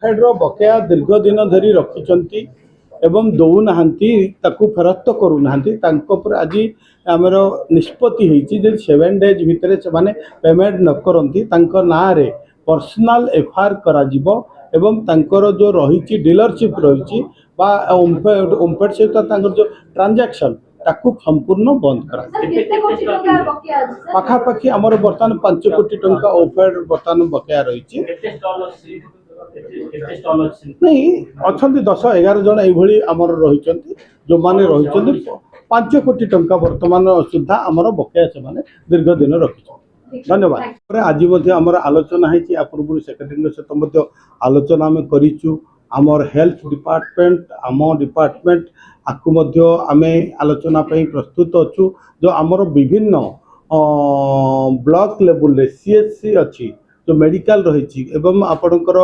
ओम्फेड बकेया दीर्घ दिन धरी रखिंट एवं दौना फेरस्त करूना आज आमर निष्पत्ति होती 7 डेज भितर से पेमेंट न करती ना पर्सनल एफआईआर कर जो रही डीलरशिप रही ओम्फेड सहित जो ट्रांजैक्शन ताकू संपूर्ण बंद करा पाखापाखि आमर बर्तमान 5 कोटी टंका ओम्फेड बर्तमान बकेया रही नहीं अच्छा 10-11 जन यमर रही जो मैंने रही 5 कोटी टंका बर्तमान सुधा आमर बकेया से दीर्घ दिन रखी धन्यवाद। आज आमर आलोचना है पूर्व सेक्रेटरी सहित आलोचना आम करूँ आमर हेल्थ डिपार्टमेंट आम डिपार्टमेंट आकु आमे आलोचना प्रस्तुत अच्छु जो आमर विभिन्न ब्लॉक लेवल सीएचसी अच्छी जो मेडिकल रही एवं आपणकर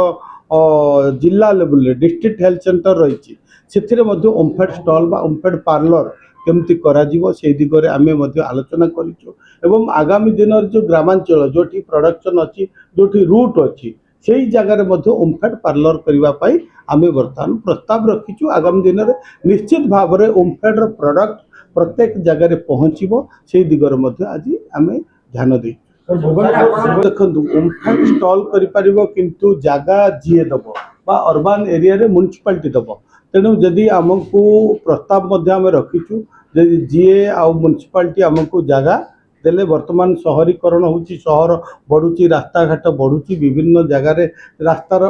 जिला लेवल डिस्ट्रिक्ट हेल्थ सेंटर रही से ओम्फेड स्टॉल बा ओम्फेड पार्लर केमती करा से दिगरे आमे आलोचना करूँ एवं आगामी दिन जो ग्रामांचल जो प्रोडक्शन अच्छी जो रूट अच्छी से ही जगार ओम्फेड पार्लर करने आमे बर्तमान प्रस्ताव रखीचु आगामी दिन में निश्चित भाव में ओम्फेड प्रोडक्ट प्रत्येक जगार पहुँचो से दिगरे आज आमे ध्यान दे देखो ओम्फेड स्टॉल किंतु जगह जीए दब अर्बान एरिया रे म्युनिसिपालिटी दब तेणु जदि आमको प्रस्ताव रखीचु जीए आ म्युनिसिपालिटी आमको जगह देले वर्तमान शहरीकरण होची शहर बढ़ुची रास्ता घाट बढ़ुची विभिन्न जगार रास्तार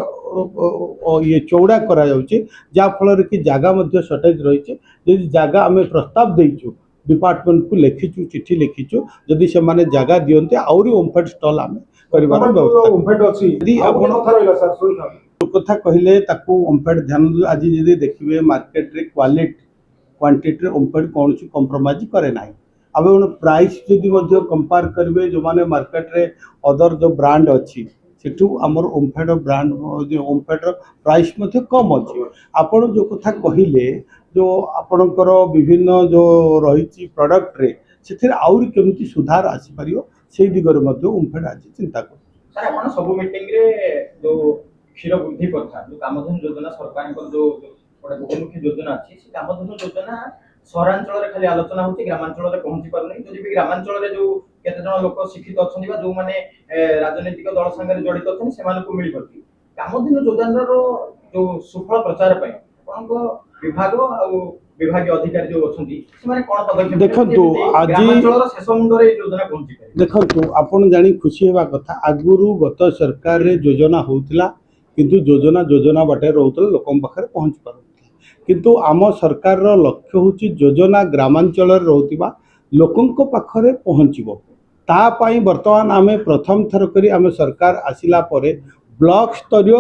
ये चौड़ा करा जाउची जा फल कि जगह मध्य शॉर्टेज रही यदि जगह आम प्रस्ताव देचु डिपार्टमेंट को लिखिचु चिट्ठी लिखिचु जदि से माने जगह दियंते आउरी ओम्फेड स्टॉल आम करिवार व्यवस्था यदि आपण कथा कहले ताकू ओम्फेड ध्यान आज यदि देखिए मार्केट रे क्वांटिटी ओम्फेड कौन कंप्रोमाइज करे ना अब प्राइस जदि कंपेयर करेंगे जो माने मार्केट रे अदर जो ब्रांड अच्छी सेठू आमर ओम्फेड ब्रांड ओम्फेड प्राइस कम अच्छी आपण जो कथा कहले जो आपणकर विभिन्न जो रही प्रोडक्ट रे से आउरी केमती सुधार आसीपर से दिगरे ओम्फेड आज चिंता कर सब मीटिंग रे जो क्षीर वृद्धि कथा जो कामधेनु योजना सरकार जो बहुमुखी योजना अच्छी से कामधेनु योजना सहरांचल खाली आलोचना होती ग्रामांचल पहुंची पारनी जदि भी ग्रामांचल जो केते जन लोक शिक्षित अच्छा जो मैंने राजनीतिक दल संगे जड़ित अच्छा से मिल पार्टी कामधेनु योजना जो सुफल प्रचार विभाग विभाग अधिकारी जो अच्छा देखो आज शेष मुंडे योजना पहुंची देखो आपन जानी खुशी होगा कथा आगुरु गत सरकार रे योजना होतिला किंतु योजना बाटे रोतल लोकम पाखरे पहुंच पार किंतु आम सरकार लक्ष्य होची योजना ग्रामांचल रोतिबा लोकंक पाखरे पहुंचबो तापाई वर्तमान आमे प्रथम थर करी आमे सरकार आसिला परे ब्लॉक स्तरीय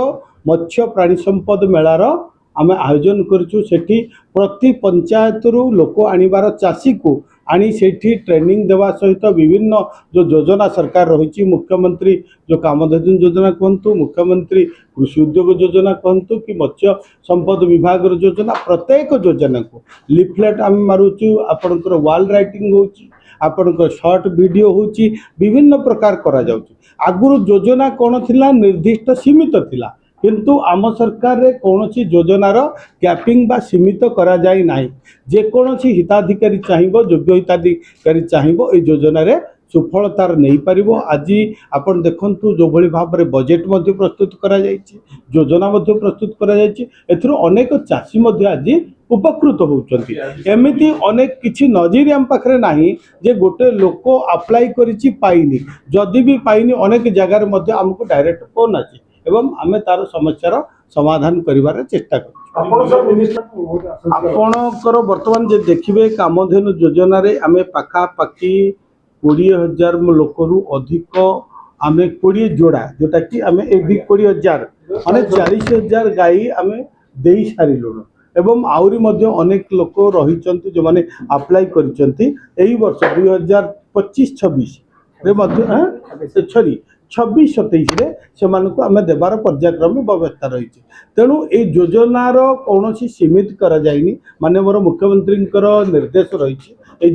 मत्स्य प्राणी संपद मेलार आमे आयोजन करछु सेठी प्रति पंचायत रु लोक आनिबार चासी को आनी सेठी ट्रेनिंग देवा सहित विभिन्न जो योजना सरकार रही मुख्यमंत्री जो कामधेनु योजना कहतु मुख्यमंत्री कृषि उद्योग योजना कहतु कि मत्स्य संपद विभाग योजना प्रत्येक योजना को लिफलेट आम मारुचु आपणकर वाल राइटिंग होची आपणकर शॉर्ट वीडियो होची विभिन्न प्रकार करा जाउची आगुरु योजना कौन थिला निर्दिष्ट सीमित थिला किंतु आम सरकार रे कौनसी योजनार कैपिंग बा सीमित करा जाय नाही जेकोसी हिताधिकारी चाहिए योग्य हिताधिकारी चाहिए ये योजन सुफलतार नहीं पारिबो आज आपण देखंतु जो भली भाव में बजेट मध्य प्रस्तुत करा जायछि योजना मध्य प्रस्तुत करा जायछि एथरो अनेक चाषी मध्य आज उपकृत होउचंती एमिति अनेक किछि नजर आम पाखरे नाही जे गोटे लोक अप्लाई करिछि पाइनी जदि भी पाइनी अनेक जगार मध्य हमको डायरेक्ट फोन आछि एवं आमे तार समस्यार समाधान करिवार चेष्टा कर आपणकर वर्तमान जे देखिबे कामधेनु योजना रे आमे पाखापाखि 20,000 लोक रु अधिक आमे 20 जोड़ा जोटा कि आमे 20,000 माने 40,000 गाई आमे देई सारिलुन एवं आउरी मध्य अनेक लोक रहिचंती जो माने अप्लाई करिचंती एही वर्ष 2025-26 रे मध्य सॉरी 26-27 से आम देवार पर्यायक्रम व्यवस्था रही तेणु ये योजनार कौन सीमित कर जाइनी माननीय मुख्यमंत्री निर्देश रही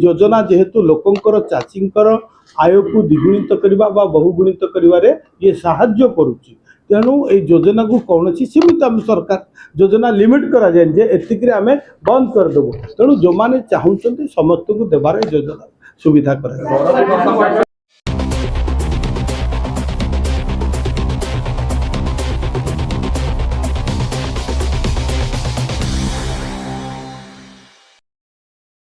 योजना जेहेतु लोकंकर चाषींकर आय को द्विगुणित करने बहुगुणित करिवारे ये साहाय्य करुच्ची तेणु ये योजना को कौन सीमित आम सरकार योजना लिमिट करा जाए जे एतिक आम बंद करदेबू तेणु जो मैंने चाहते समस्त को देवार योजना सुविधा करा।